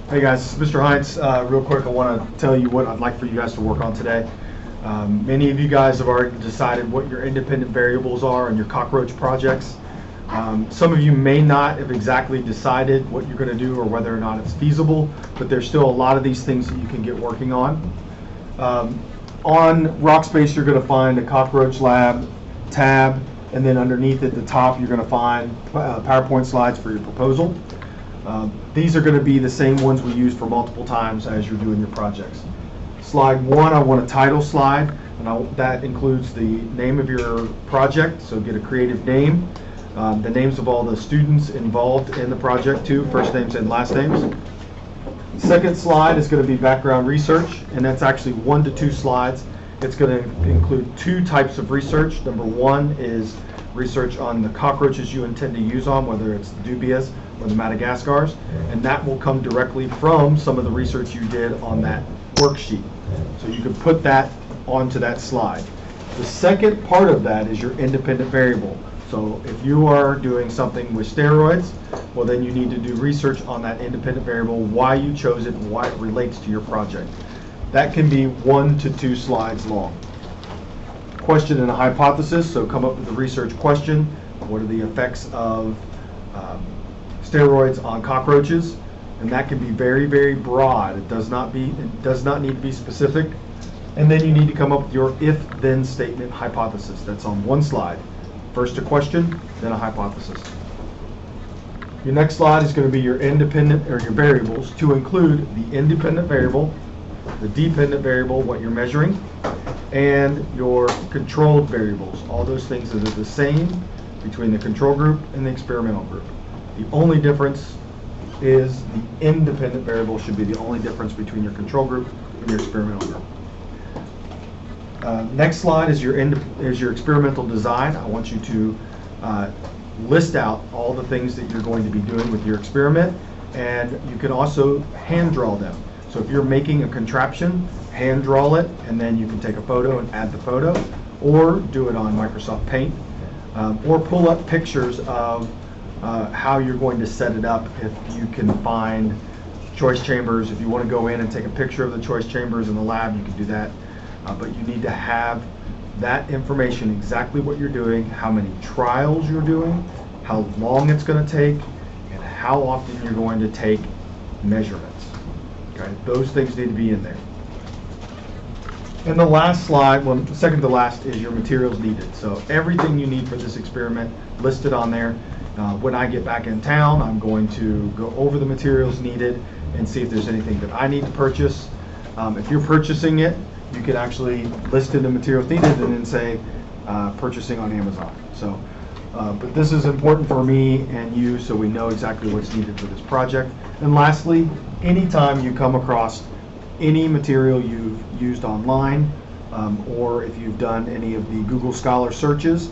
Hey guys, Mr. Hines. Real quick, I want to tell you what I'd like for you guys to work on today. Many of you guys have already decided what your independent variables are in your Cockroach projects. Some of you may not have exactly decided what you're going to do or whether or not it's feasible, but there's still a lot of these things that you can get working on. On Rockspace, you're going to find a Cockroach Lab tab, and then underneath at the top, you're going to find PowerPoint slides for your proposal. These are going to be the same ones we use for multiple times as you're doing your projects. Slide 1, I want a title slide, and that includes the name of your project, so get a creative name. The names of all the students involved in the project too, first names and last names. Second slide is going to be background research, and that's actually 1 to 2 slides. It's going to include 2 types of research. Number 1 is research on the cockroaches you intend to use on, whether it's the dubias or the Madagascars, and that will come directly from some of the research you did on that worksheet. So you can put that onto that slide. The second part of that is your independent variable. So if you are doing something with steroids, well then you need to do research on that independent variable, why you chose it and why it relates to your project. That can be 1 to 2 slides long. Question and a hypothesis, so come up with a research question. What are the effects of steroids on cockroaches? And that can be very, very broad. It does not need to be specific. And then you need to come up with your if-then statement hypothesis. That's on 1 slide. First a question, then a hypothesis. Your next slide is going to be your independent or your variables, to include the independent variable, the dependent variable, what you're measuring, and your controlled variables, all those things that are the same between the control group and the experimental group. The only difference is the independent variable should be the only difference between your control group and your experimental group. Next slide is your experimental design. I want you to list out all the things that you're going to be doing with your experiment, and you can also hand draw them. So if you're making a contraption, hand draw it, and then you can take a photo and add the photo, or do it on Microsoft Paint, or pull up pictures of how you're going to set it up. If you can find choice chambers, if you want to go in and take a picture of the choice chambers in the lab, you can do that. But you need to have that information, exactly what you're doing, how many trials you're doing, how long it's going to take, and how often you're going to take measurements. Okay? Those things need to be in there. And the last slide, well, second to last, is your materials needed. So everything you need for this experiment listed on there. When I get back in town, I'm going to go over the materials needed and see if there's anything that I need to purchase. If you're purchasing it, you can actually list in the materials needed and then say purchasing on Amazon. So, but this is important for me and you, so we know exactly what's needed for this project. And lastly, anytime you come across any material you've used online, or if you've done any of the Google Scholar searches,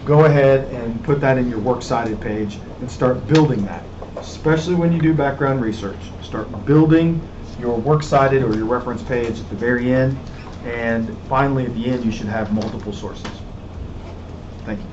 go ahead and put that in your works cited page and start building that. Especially when you do background research, start building your works cited or your reference page at the very end, and finally at the end you should have multiple sources. Thank you.